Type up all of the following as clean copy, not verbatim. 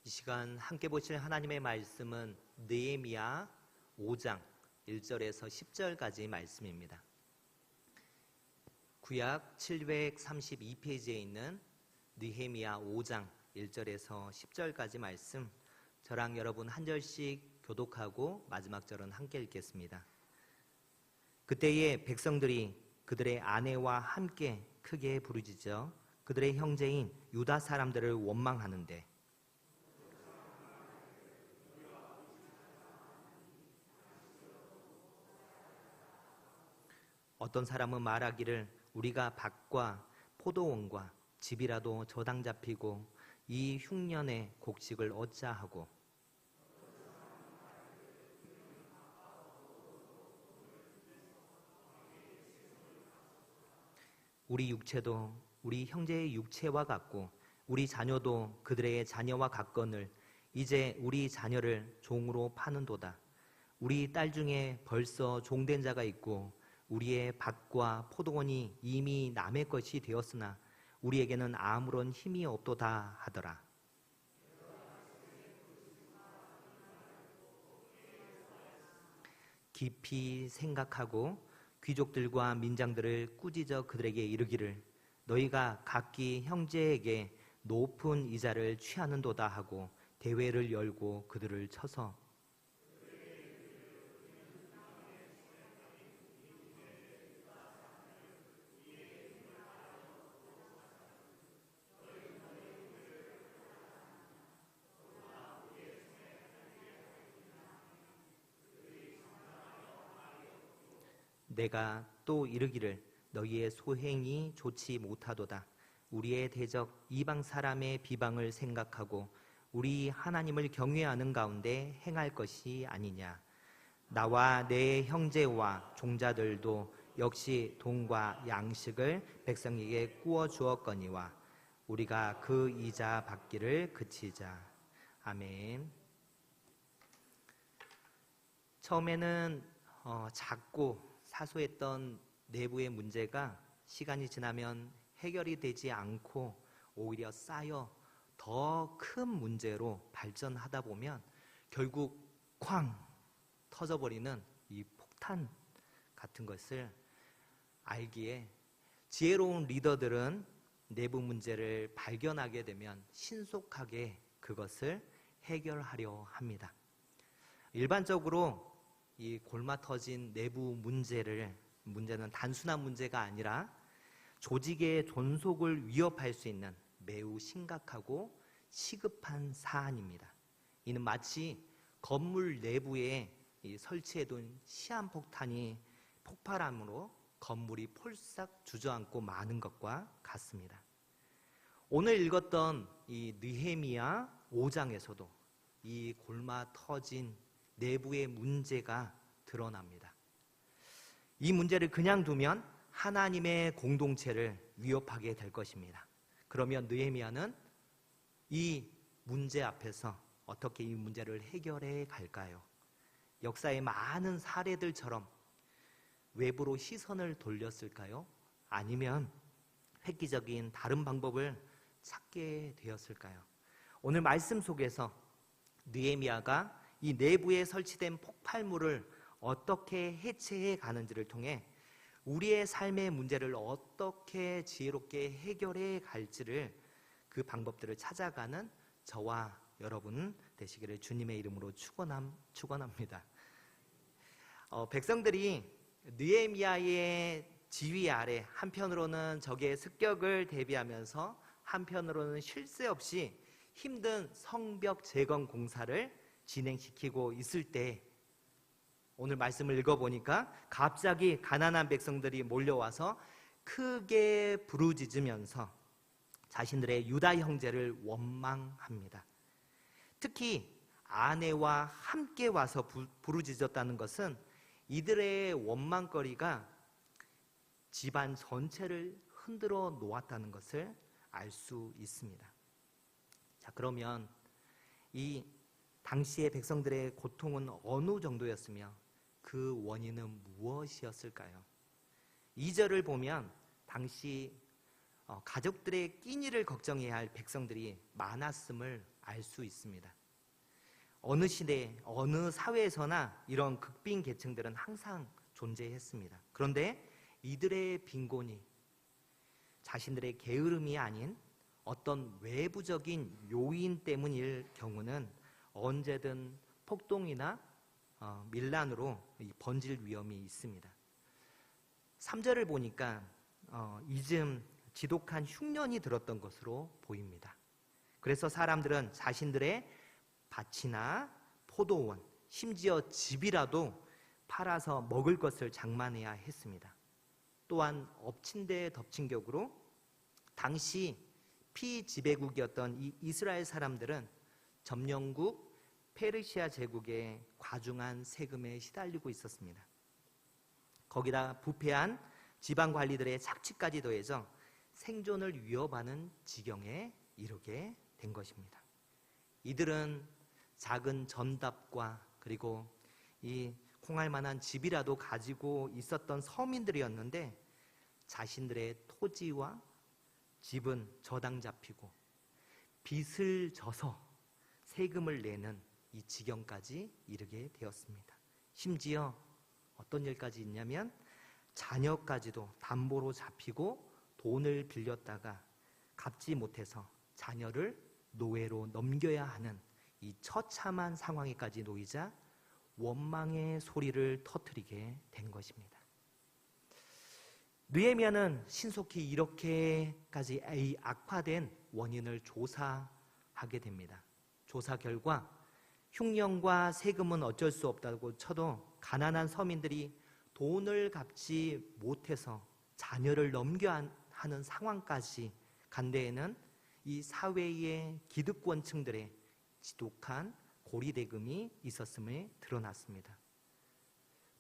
이 시간 함께 보실 하나님의 말씀은 느헤미야 5장 1절에서 10절까지 말씀입니다. 구약 732페이지에 있는 느헤미야 5장 1절에서 10절까지 말씀, 저랑 여러분 한 절씩 교독하고 마지막 절은 함께 읽겠습니다. 그때에 백성들이 그들의 아내와 함께 크게 부르짖어 그들의 형제인 유다 사람들을 원망하는데, 어떤 사람은 말하기를 우리가 밭과 포도원과 집이라도 저당 잡히고 이 흉년에 곡식을 얻자 하고, 우리 육체도 우리 형제의 육체와 같고 우리 자녀도 그들의 자녀와 같거늘 이제 우리 자녀를 종으로 파는도다. 우리 딸 중에 벌써 종된 자가 있고 우리의 밭과 포도원이 이미 남의 것이 되었으나 우리에게는 아무런 힘이 없도다 하더라. 깊이 생각하고 귀족들과 민장들을 꾸짖어 그들에게 이르기를 너희가 각기 형제에게 높은 이자를 취하는도다 하고 대회를 열고 그들을 쳐서 내가 또 이르기를 너희의 소행이 좋지 못하도다. 우리의 대적 이방 사람의 비방을 생각하고 우리 하나님을 경외하는 가운데 행할 것이 아니냐. 나와 내 형제와 종자들도 역시 돈과 양식을 백성에게 구워 주었거니와 우리가 그 이자 받기를 그치자. 아멘. 처음에는 작고 사소했던 내부의 문제가 시간이 지나면 해결이 되지 않고 오히려 쌓여 더 큰 문제로 발전하다 보면 결국 쾅 터져버리는 이 폭탄 같은 것을 알기에 지혜로운 리더들은 내부 문제를 발견하게 되면 신속하게 그것을 해결하려 합니다. 일반적으로 이 골마 터진 내부 문제는 단순한 문제가 아니라 조직의 존속을 위협할 수 있는 매우 심각하고 시급한 사안입니다. 이는 마치 건물 내부에 설치해둔 시한폭탄이 폭발함으로 건물이 폴싹 주저앉고 마는 것과 같습니다. 오늘 읽었던 이 느헤미야 5장에서도 이 골마 터진 내부의 문제가 드러납니다. 이 문제를 그냥 두면 하나님의 공동체를 위협하게 될 것입니다. 그러면 느헤미야는 이 문제 앞에서 어떻게 이 문제를 해결해 갈까요? 역사의 많은 사례들처럼 외부로 시선을 돌렸을까요? 아니면 획기적인 다른 방법을 찾게 되었을까요? 오늘 말씀 속에서 느헤미야가 이 내부에 설치된 폭발물을 어떻게 해체해 가는지를 통해 우리의 삶의 문제를 어떻게 지혜롭게 해결해 갈지를 그 방법들을 찾아가는 저와 여러분 되시기를 주님의 이름으로 축원합니다. 백성들이 느헤미야의 지휘 아래 한편으로는 적의 습격을 대비하면서 한편으로는 쉴 새 없이 힘든 성벽 재건 공사를 진행시키고 있을 때 오늘 말씀을 읽어보니까 갑자기 가난한 백성들이 몰려와서 크게 부르짖으면서 자신들의 유다 형제를 원망합니다. 특히 아내와 함께 와서 부르짖었다는 것은 이들의 원망거리가 집안 전체를 흔들어 놓았다는 것을 알 수 있습니다. 자, 그러면 이 당시의 백성들의 고통은 어느 정도였으며 그 원인은 무엇이었을까요? 2절을 보면 당시 가족들의 끼니를 걱정해야 할 백성들이 많았음을 알 수 있습니다. 어느 시대, 어느 사회에서나 이런 극빈 계층들은 항상 존재했습니다. 그런데 이들의 빈곤이 자신들의 게으름이 아닌 어떤 외부적인 요인 때문일 경우는 언제든 폭동이나 밀란으로 번질 위험이 있습니다. 3절을 보니까 이즘 지독한 흉년이 들었던 것으로 보입니다. 그래서 사람들은 자신들의 밭이나 포도원, 심지어 집이라도 팔아서 먹을 것을 장만해야 했습니다. 또한 엎친 데 덮친 격으로 당시 피지배국이었던 이 이스라엘 사람들은 점령국 페르시아 제국의 과중한 세금에 시달리고 있었습니다. 거기다 부패한 지방 관리들의 착취까지 더해져 생존을 위협하는 지경에 이르게 된 것입니다. 이들은 작은 전답과 그리고 이 콩할 만한 집이라도 가지고 있었던 서민들이었는데 자신들의 토지와 집은 저당 잡히고 빚을 져서 세금을 내는 이 지경까지 이르게 되었습니다. 심지어 어떤 일까지 있냐면 자녀까지도 담보로 잡히고 돈을 빌렸다가 갚지 못해서 자녀를 노예로 넘겨야 하는 이 처참한 상황에까지 놓이자 원망의 소리를 터뜨리게 된 것입니다. 느헤미야는 신속히 이렇게까지 악화된 원인을 조사하게 됩니다. 조사 결과 흉년과 세금은 어쩔 수 없다고 쳐도 가난한 서민들이 돈을 갚지 못해서 자녀를 넘겨야 하는 상황까지 간 데에는 이 사회의 기득권층들의 지독한 고리대금이 있었음에 드러났습니다.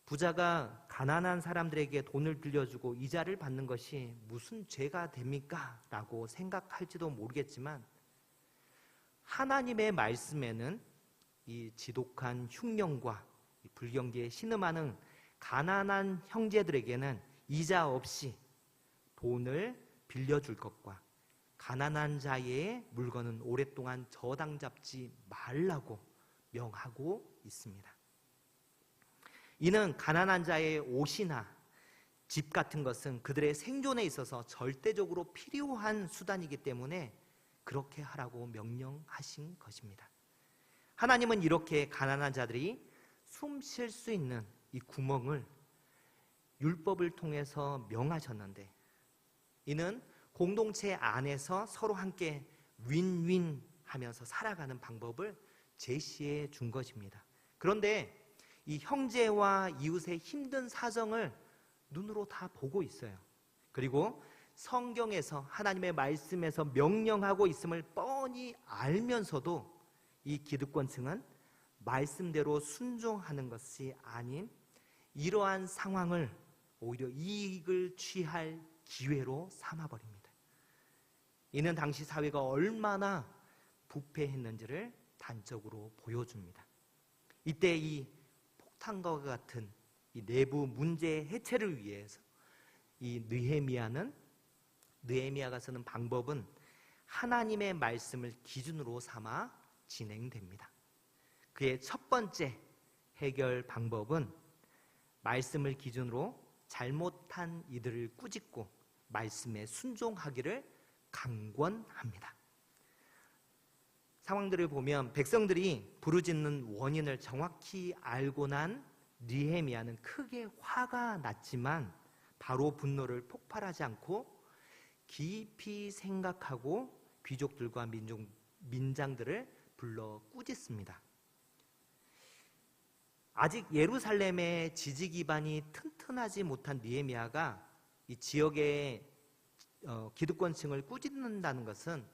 부자가 가난한 사람들에게 돈을 빌려주고 이자를 받는 것이 무슨 죄가 됩니까? 라고 생각할지도 모르겠지만 하나님의 말씀에는 이 지독한 흉년과 불경기에 신음하는 가난한 형제들에게는 이자 없이 돈을 빌려줄 것과 가난한 자의 물건은 오랫동안 저당 잡지 말라고 명하고 있습니다. 이는 가난한 자의 옷이나 집 같은 것은 그들의 생존에 있어서 절대적으로 필요한 수단이기 때문에 그렇게 하라고 명령하신 것입니다. 하나님은 이렇게 가난한 자들이 숨 쉴 수 있는 이 구멍을 율법을 통해서 명하셨는데 이는 공동체 안에서 서로 함께 윈윈 하면서 살아가는 방법을 제시해 준 것입니다. 그런데 이 형제와 이웃의 힘든 사정을 눈으로 다 보고 있어요. 그리고 성경에서 하나님의 말씀에서 명령하고 있음을 뻔히 알면서도 이 기득권층은 말씀대로 순종하는 것이 아닌 이러한 상황을 오히려 이익을 취할 기회로 삼아버립니다. 이는 당시 사회가 얼마나 부패했는지를 단적으로 보여줍니다. 이때 이 폭탄과 같은 이 내부 문제 해체를 위해서 이 느헤미야가 쓰는 방법은 하나님의 말씀을 기준으로 삼아 진행됩니다. 그의 첫 번째 해결 방법은 말씀을 기준으로 잘못한 이들을 꾸짖고 말씀에 순종하기를 강권합니다. 상황들을 보면 백성들이 부르짖는 원인을 정확히 알고 난 느헤미야는 크게 화가 났지만 바로 분노를 폭발하지 않고 깊이 생각하고 귀족들과 민장들을 불러 꾸짖습니다. 아직 예루살렘의 지지 기반이 튼튼하지 못한 느헤미야가 이 지역의 기득권층을 꾸짖는다는 것은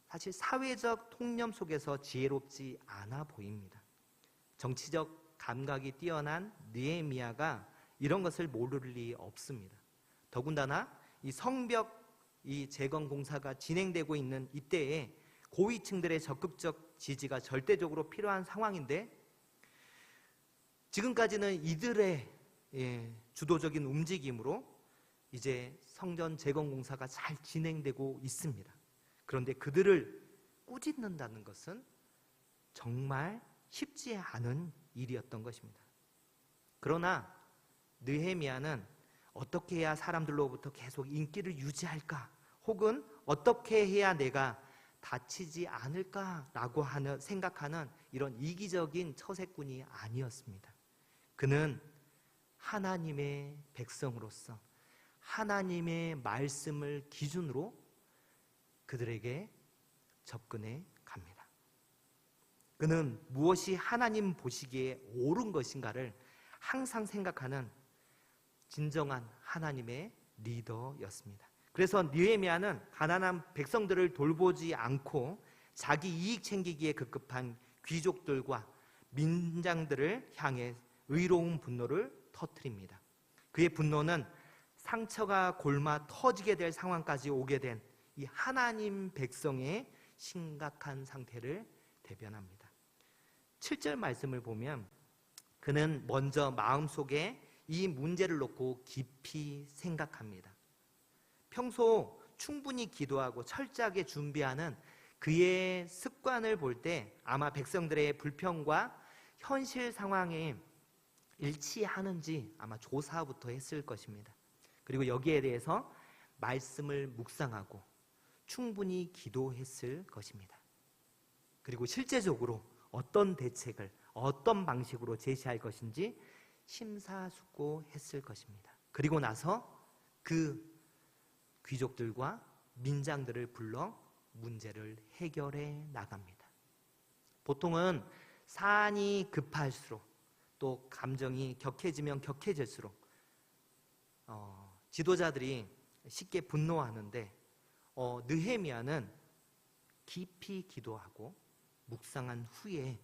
사실 사회적 통념 속에서 지혜롭지 않아 보입니다. 정치적 감각이 뛰어난 느헤미야가 이런 것을 모를 리 없습니다. 더군다나 이 성벽 재건 공사가 진행되고 있는 이때에 고위층들의 적극적 지지가 절대적으로 필요한 상황인데 지금까지는 이들의 주도적인 움직임으로 이제 성전 재건 공사가 잘 진행되고 있습니다. 그런데 그들을 꾸짖는다는 것은 정말 쉽지 않은 일이었던 것입니다. 그러나 느헤미야는 어떻게 해야 사람들로부터 계속 인기를 유지할까? 혹은 어떻게 해야 내가 다치지 않을까라고 생각하는 이런 이기적인 처세꾼이 아니었습니다. 그는 하나님의 백성으로서 하나님의 말씀을 기준으로 그들에게 접근해 갑니다. 그는 무엇이 하나님 보시기에 옳은 것인가를 항상 생각하는 진정한 하나님의 리더였습니다. 그래서 느헤미야는 가난한 백성들을 돌보지 않고 자기 이익 챙기기에 급급한 귀족들과 민장들을 향해 의로운 분노를 터뜨립니다. 그의 분노는 상처가 골마 터지게 될 상황까지 오게 된 이 하나님 백성의 심각한 상태를 대변합니다. 7절 말씀을 보면 그는 먼저 마음속에 이 문제를 놓고 깊이 생각합니다. 평소 충분히 기도하고 철저하게 준비하는 그의 습관을 볼 때 아마 백성들의 불평과 현실 상황에 일치하는지 아마 조사부터 했을 것입니다. 그리고 여기에 대해서 말씀을 묵상하고 충분히 기도했을 것입니다. 그리고 실제적으로 어떤 대책을 어떤 방식으로 제시할 것인지 심사숙고했을 것입니다. 그리고 나서 그 귀족들과 민장들을 불러 문제를 해결해 나갑니다. 보통은 사안이 급할수록 또 감정이 격해지면 격해질수록 지도자들이 쉽게 분노하는데 느헤미야는 깊이 기도하고 묵상한 후에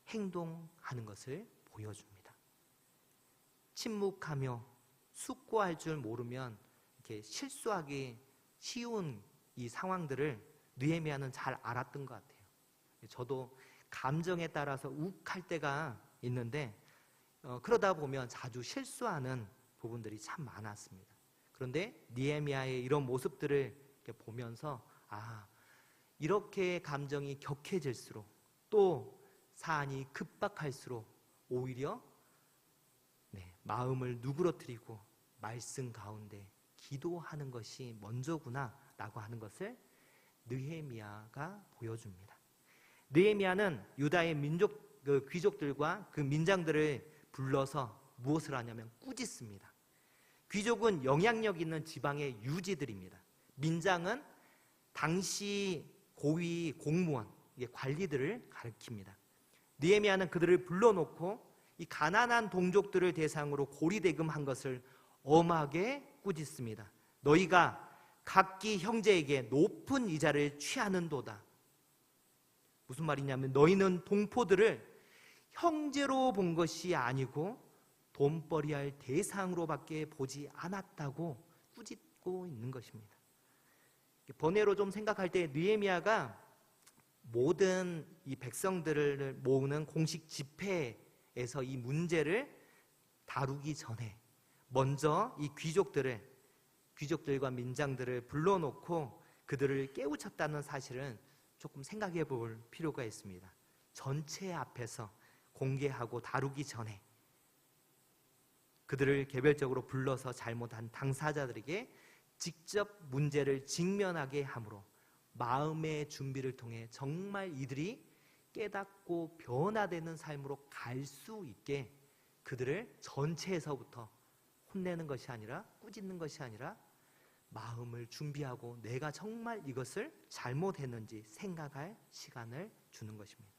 행동하는 것을 보여줍니다. 침묵하며 숙고할 줄 모르면 이렇게 실수하기 쉬운 이 상황들을 느헤미야는 잘 알았던 것 같아요. 저도 감정에 따라서 욱할 때가 있는데 그러다 보면 자주 실수하는 부분들이 참 많았습니다. 그런데 느헤미야의 이런 모습들을 이렇게 보면서 이렇게 감정이 격해질수록 또 사안이 급박할수록 오히려 마음을 누그러뜨리고 말씀 가운데 기도하는 것이 먼저구나 라고 하는 것을 느헤미야가 보여줍니다. 느헤미야는 유다의 귀족들과 그 민장들을 불러서 무엇을 하냐면 꾸짖습니다. 귀족은 영향력 있는 지방의 유지들입니다. 민장은 당시 고위 공무원, 관리들을 가리킵니다. 느헤미야는 그들을 불러놓고 이 가난한 동족들을 대상으로 고리대금한 것을 엄하게 꾸짖습니다. 너희가 각기 형제에게 높은 이자를 취하는도다. 무슨 말이냐면 너희는 동포들을 형제로 본 것이 아니고 돈벌이할 대상으로밖에 보지 않았다고 꾸짖고 있는 것입니다. 번외로 좀 생각할 때 느헤미야가 모든 이 백성들을 모으는 공식 집회에서 이 문제를 다루기 전에 먼저 이 귀족들과 민장들을 불러놓고 그들을 깨우쳤다는 사실은 조금 생각해 볼 필요가 있습니다. 전체 앞에서 공개하고 다루기 전에 그들을 개별적으로 불러서 잘못한 당사자들에게 직접 문제를 직면하게 함으로 마음의 준비를 통해 정말 이들이 깨닫고 변화되는 삶으로 갈 수 있게 그들을 전체에서부터 혼내는 것이 아니라 꾸짖는 것이 아니라 마음을 준비하고 내가 정말 이것을 잘못했는지 생각할 시간을 주는 것입니다.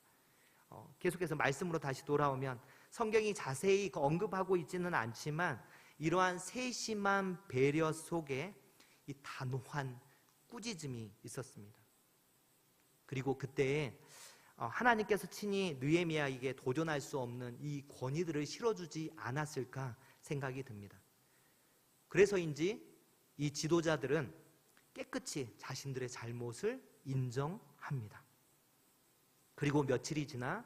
계속해서 말씀으로 다시 돌아오면 성경이 자세히 언급하고 있지는 않지만 이러한 세심한 배려 속에 이 단호한 꾸짖음이 있었습니다. 그리고 그때 하나님께서 친히 느헤미야에게 도전할 수 없는 이 권위들을 실어주지 않았을까 생각이 듭니다. 그래서인지 이 지도자들은 깨끗이 자신들의 잘못을 인정합니다. 그리고 며칠이 지나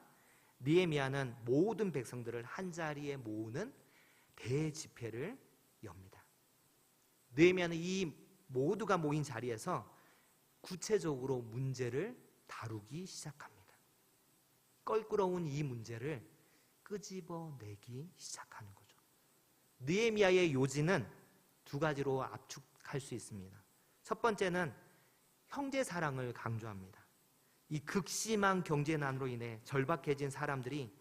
느헤미야는 모든 백성들을 한자리에 모으는 대집회를 엽니다. 느헤미야는 이 모두가 모인 자리에서 구체적으로 문제를 다루기 시작합니다. 껄끄러운 이 문제를 끄집어내기 시작하는 거죠. 느헤미야의 요지는 두 가지로 압축할 수 있습니다. 첫 번째는 형제 사랑을 강조합니다. 이 극심한 경제난으로 인해 절박해진 사람들이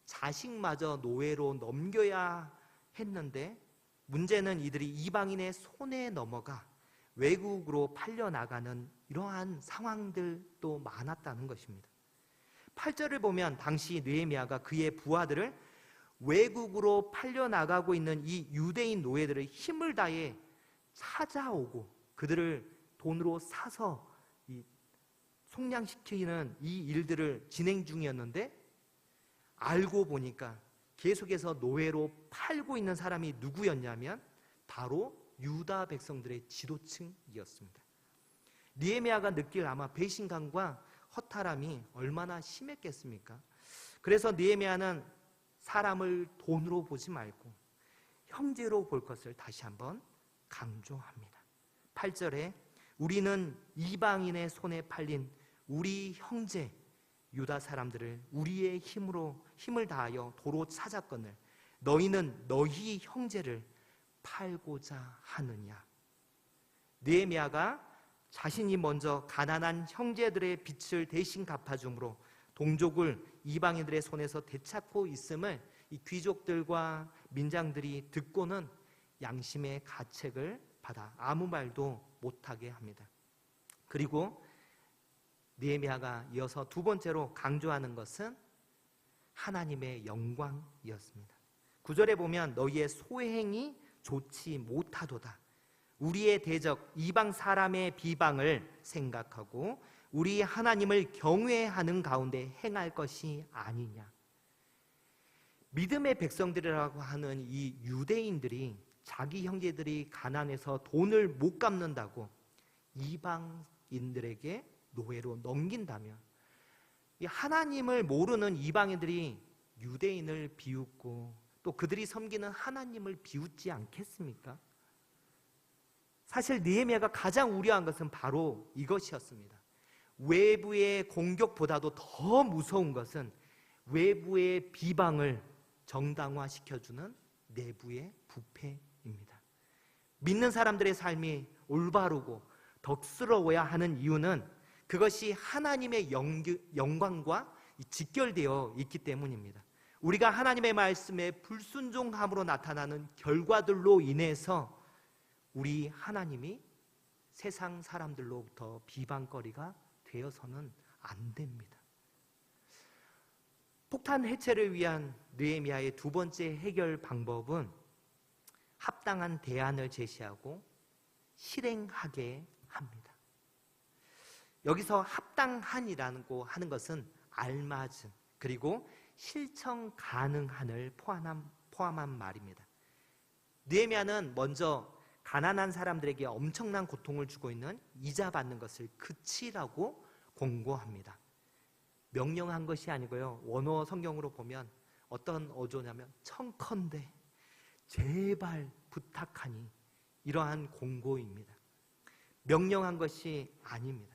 자식마저 노예로 넘겨야 했는데, 문제는 이들이 이방인의 손에 넘어가 외국으로 팔려나가는 이러한 상황들도 많았다는 것입니다. 8절을 보면 당시 느헤미야가 그의 부하들을 외국으로 팔려나가고 있는 이 유대인 노예들을 힘을 다해 찾아오고 그들을 돈으로 사서 속량시키는 이 일들을 진행 중이었는데, 알고 보니까 계속해서 노예로 팔고 있는 사람이 누구였냐면 바로 유다 백성들의 지도층이었습니다. 느헤미야가 느낄 아마 배신감과 허탈함이 얼마나 심했겠습니까? 그래서 느헤미야는 사람을 돈으로 보지 말고 형제로 볼 것을 다시 한번 강조합니다. 8절에 우리는 이방인의 손에 팔린 우리 형제 유다 사람들을 우리의 힘을 다하여 도로 찾았거늘 너희는 너희 형제를 팔고자 하느냐. 느헤미야가 자신이 먼저 가난한 형제들의 빚을 대신 갚아줌으로 동족을 이방인들의 손에서 되찾고 있음을 이 귀족들과 민장들이 듣고는 양심의 가책을 받아 아무 말도 못하게 합니다. 그리고 느헤미야가 이어서 두 번째로 강조하는 것은 하나님의 영광이었습니다. 9절에 보면 너희의 소행이 좋지 못하도다. 우리의 대적 이방 사람의 비방을 생각하고 우리 하나님을 경외하는 가운데 행할 것이 아니냐. 믿음의 백성들이라고 하는 이 유대인들이 자기 형제들이 가난해서 돈을 못 갚는다고 이방인들에게 노예로 넘긴다면, 이 하나님을 모르는 이방인들이 유대인을 비웃고 또 그들이 섬기는 하나님을 비웃지 않겠습니까? 사실 느헤미야가 가장 우려한 것은 바로 이것이었습니다. 외부의 공격보다도 더 무서운 것은 외부의 비방을 정당화시켜주는 내부의 부패입니다. 믿는 사람들의 삶이 올바르고 덕스러워야 하는 이유는 그것이 하나님의 영광과 직결되어 있기 때문입니다. 우리가 하나님의 말씀에 불순종함으로 나타나는 결과들로 인해서 우리 하나님이 세상 사람들로부터 비방거리가 되어서는 안 됩니다. 폭탄 해체를 위한 느헤미야의 두 번째 해결 방법은 합당한 대안을 제시하고 실행하게 합니다. 여기서 합당한이라고 하는 것은 알맞은 그리고 실천 가능한을 포함한 말입니다. 느헤미야는 먼저 가난한 사람들에게 엄청난 고통을 주고 있는 이자 받는 것을 그치라고 공고합니다. 명령한 것이 아니고요, 원어 성경으로 보면 어떤 어조냐면 청컨대 제발 부탁하니, 이러한 공고입니다. 명령한 것이 아닙니다.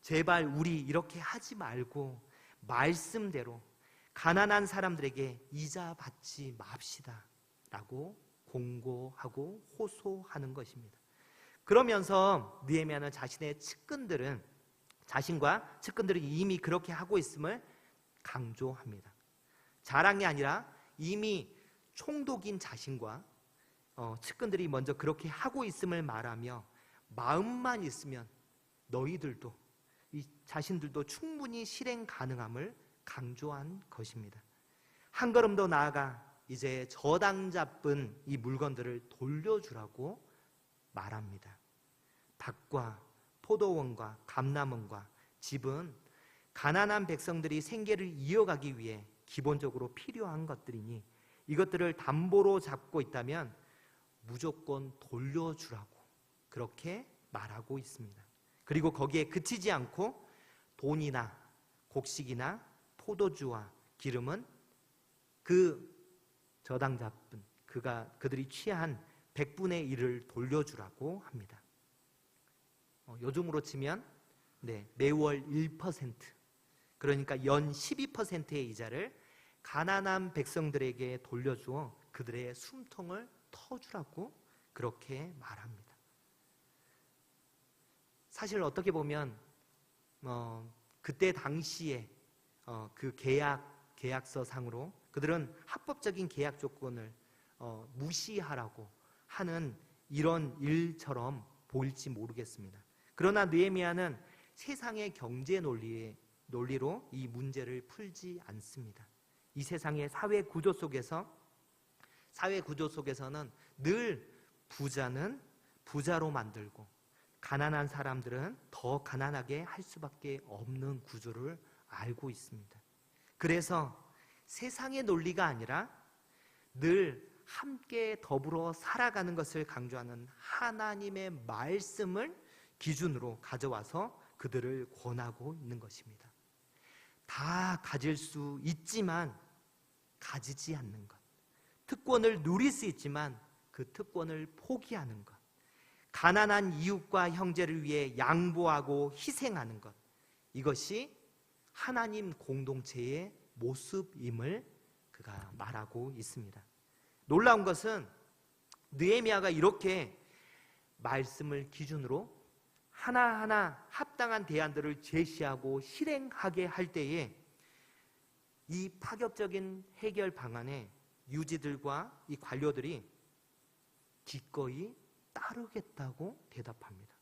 제발 우리 이렇게 하지 말고 말씀대로 가난한 사람들에게 이자 받지 맙시다 라고 공고하고 호소하는 것입니다. 그러면서 느헤미야는 자신과 측근들이 이미 그렇게 하고 있음을 강조합니다. 자랑이 아니라 이미 총독인 자신과 측근들이 먼저 그렇게 하고 있음을 말하며 마음만 있으면 너희들도 자신들도 충분히 실행 가능함을 강조한 것입니다. 한 걸음 더 나아가 이제 저당 잡은 이 물건들을 돌려주라고 말합니다. 밭과 포도원과 감람원과 집은 가난한 백성들이 생계를 이어가기 위해 기본적으로 필요한 것들이니 이것들을 담보로 잡고 있다면 무조건 돌려주라고 그렇게 말하고 있습니다. 그리고 거기에 그치지 않고 돈이나 곡식이나 포도주와 기름은 그 저당 잡은 그들이 취한 100분의 1을 돌려주라고 합니다. 요즘으로 치면 매월 1%, 그러니까 연 12%의 이자를 가난한 백성들에게 돌려주어 그들의 숨통을 터주라고 그렇게 말합니다. 사실 어떻게 보면 그때 당시에 그 계약서 상으로 그들은 합법적인 계약 조건을 무시하라고 하는 이런 일처럼 보일지 모르겠습니다. 그러나 느헤미야는 세상의 경제 논리로 이 문제를 풀지 않습니다. 이 세상의 사회 구조 속에서는 늘 부자는 부자로 만들고 가난한 사람들은 더 가난하게 할 수밖에 없는 구조를 알고 있습니다. 그래서 세상의 논리가 아니라 늘 함께 더불어 살아가는 것을 강조하는 하나님의 말씀을 기준으로 가져와서 그들을 권하고 있는 것입니다. 다 가질 수 있지만 가지지 않는 것, 특권을 누릴 수 있지만 그 특권을 포기하는 것, 가난한 이웃과 형제를 위해 양보하고 희생하는 것, 이것이 하나님 공동체의 모습임을 그가 말하고 있습니다. 놀라운 것은 느헤미야가 이렇게 말씀을 기준으로 하나하나 합당한 대안들을 제시하고 실행하게 할 때에 이 파격적인 해결 방안에 유지들과 이 관료들이 기꺼이 따르겠다고 대답합니다.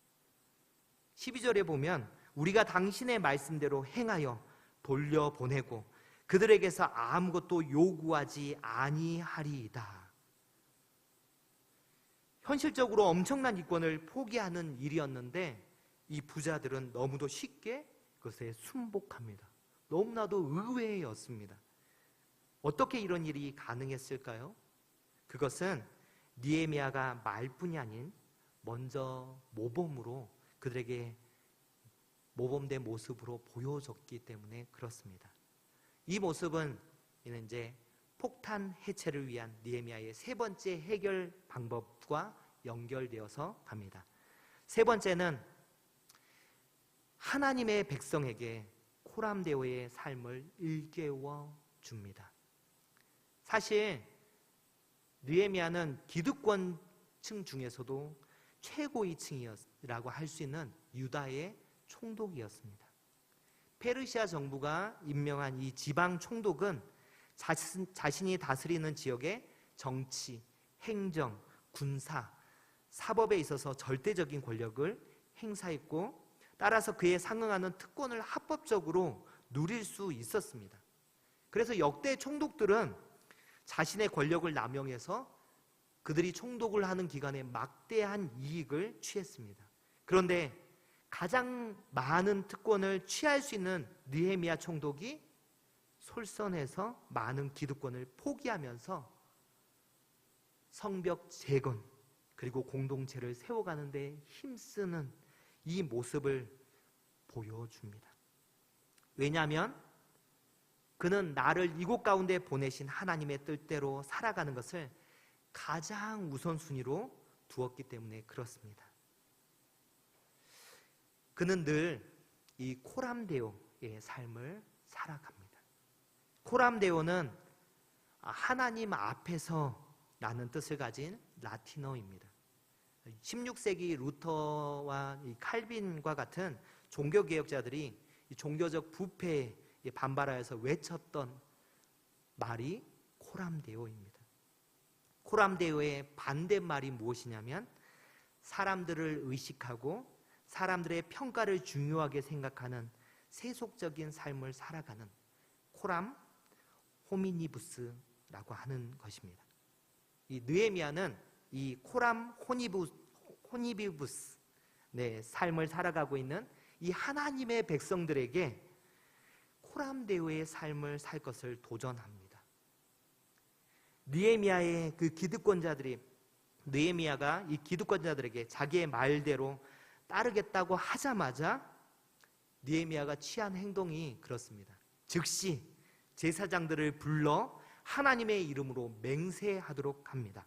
12절에 보면 우리가 당신의 말씀대로 행하여 돌려보내고 그들에게서 아무것도 요구하지 아니하리이다. 현실적으로 엄청난 이권을 포기하는 일이었는데 이 부자들은 너무도 쉽게 그것에 순복합니다. 너무나도 의외였습니다. 어떻게 이런 일이 가능했을까요? 그것은 느헤미야가 말뿐이 아닌 먼저 모범으로 그들에게 모범된 모습으로 보여줬기 때문에 그렇습니다. 이 모습은 이제 폭탄 해체를 위한 느헤미야의 세 번째 해결 방법과 연결되어서 갑니다. 세 번째는 하나님의 백성에게 코람데오의 삶을 일깨워 줍니다. 사실 느헤미야는 기득권층 중에서도 최고위층이라고 할 수 있는 유다의 총독이었습니다. 페르시아 정부가 임명한 이 지방 총독은 자신이 다스리는 지역의 정치, 행정, 군사, 사법에 있어서 절대적인 권력을 행사했고 따라서 그에 상응하는 특권을 합법적으로 누릴 수 있었습니다. 그래서 역대 총독들은 자신의 권력을 남용해서 그들이 총독을 하는 기간에 막대한 이익을 취했습니다. 그런데 가장 많은 특권을 취할 수 있는 느헤미야 총독이 솔선해서 많은 기득권을 포기하면서 성벽 재건 그리고 공동체를 세워가는 데 힘쓰는 이 모습을 보여줍니다. 왜냐하면 그는 나를 이곳 가운데 보내신 하나님의 뜻대로 살아가는 것을 가장 우선순위로 두었기 때문에 그렇습니다. 그는 늘 이 코람데오의 삶을 살아갑니다. 코람데오는 하나님 앞에서 라는 뜻을 가진 라틴어입니다. 16세기 루터와 칼빈과 같은 종교개혁자들이 종교적 부패에 반발하여서 외쳤던 말이 코람데오입니다. 코람데오의 반대말이 무엇이냐면 사람들을 의식하고 사람들의 평가를 중요하게 생각하는 세속적인 삶을 살아가는 코람 호미니부스라고 하는 것입니다. 이 느헤미야는 이 코람 호니비부스 삶을 살아가고 있는 이 하나님의 백성들에게 코람데오의 삶을 살 것을 도전합니다. 느헤미야의 그 기득권자들이 느헤미야가 이 기득권자들에게 자기의 말대로 따르겠다고 하자마자 느헤미야가 취한 행동이 그렇습니다. 즉시 제사장들을 불러 하나님의 이름으로 맹세하도록 합니다.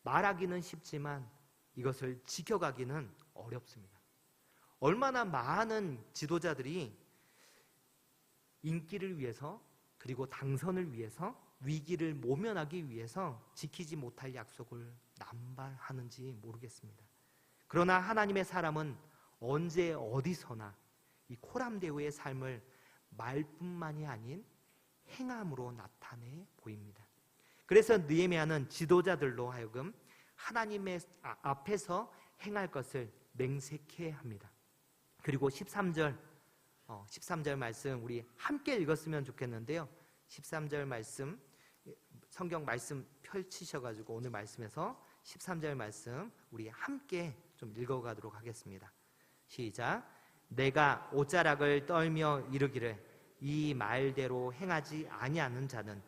말하기는 쉽지만 이것을 지켜가기는 어렵습니다. 얼마나 많은 지도자들이 인기를 위해서 그리고 당선을 위해서 위기를 모면하기 위해서 지키지 못할 약속을 남발하는지 모르겠습니다. 그러나 하나님의 사람은 언제 어디서나 이 코람데오의 삶을 말뿐만이 아닌 행함으로 나타내 보입니다. 그래서 느헤미야는 지도자들로 하여금 하나님의 앞에서 행할 것을 맹세케 합니다. 그리고 13절 말씀 우리 함께 읽었으면 좋겠는데요. 13절 말씀 성경 말씀 펼치셔가지고 오늘 말씀에서 13절 말씀 우리 함께 좀 읽어가도록 하겠습니다. 시작. 내가 옷자락을 떨며 이르기를 이 말대로 행하지 아니하는 자는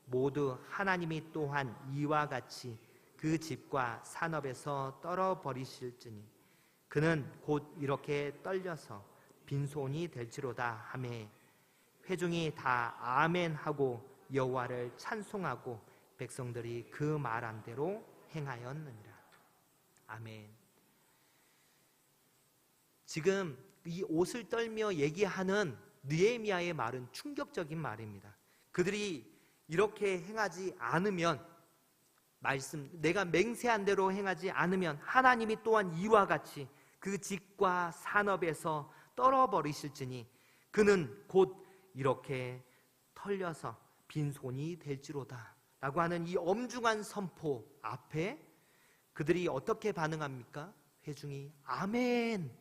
모두 하나님이 또한 이와 같이 그 집과 산업에서 떨어버리실지니 그는 곧 이렇게 떨려서 빈손이 될지로다 하매 회중이 다 아멘하고 여호와를 찬송하고 백성들이 그 말한 대로 행하였느니라. 아멘. 지금 이 옷을 떨며 얘기하는 느헤미야의 말은 충격적인 말입니다. 그들이 이렇게 행하지 않으면 내가 맹세한 대로 행하지 않으면 하나님이 또한 이와 같이 그 집과 산업에서 떨어버리실지니 그는 곧 이렇게 털려서 빈손이 될지로다 라고 하는 이 엄중한 선포 앞에 그들이 어떻게 반응합니까? 회중이 아멘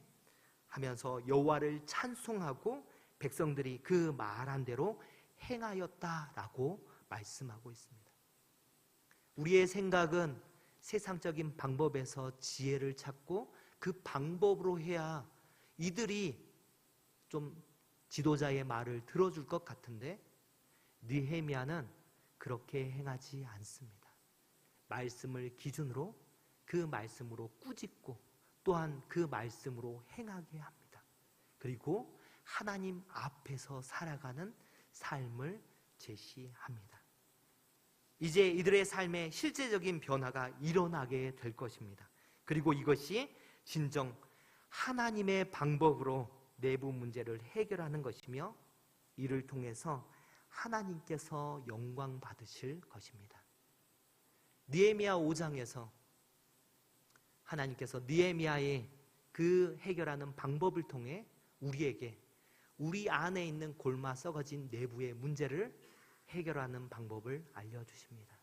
하면서 여호와를 찬송하고 백성들이 그 말한 대로 행하였다라고 말씀하고 있습니다. 우리의 생각은 세상적인 방법에서 지혜를 찾고 그 방법으로 해야 이들이 좀 지도자의 말을 들어줄 것 같은데 느헤미야는 그렇게 행하지 않습니다. 말씀을 기준으로 그 말씀으로 꾸짖고 또한 그 말씀으로 행하게 합니다. 그리고 하나님 앞에서 살아가는 삶을 제시합니다. 이제 이들의 삶에 실제적인 변화가 일어나게 될 것입니다. 그리고 이것이 진정 하나님의 방법으로 내부 문제를 해결하는 것이며 이를 통해서 하나님께서 영광 받으실 것입니다. 느헤미야 5장에서 하나님께서 느헤미야의 그 해결하는 방법을 통해 우리에게 우리 안에 있는 골마 썩어진 내부의 문제를 해결하는 방법을 알려주십니다.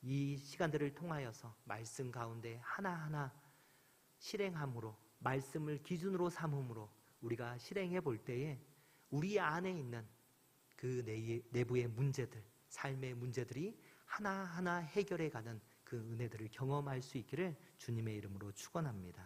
이 시간들을 통하여서 말씀 가운데 하나하나 실행함으로 말씀을 기준으로 삼음으로 우리가 실행해 볼 때에 우리 안에 있는 그 내부의 문제들, 삶의 문제들이 하나하나 해결해 가는 그 은혜들을 경험할 수 있기를 주님의 이름으로 축원합니다.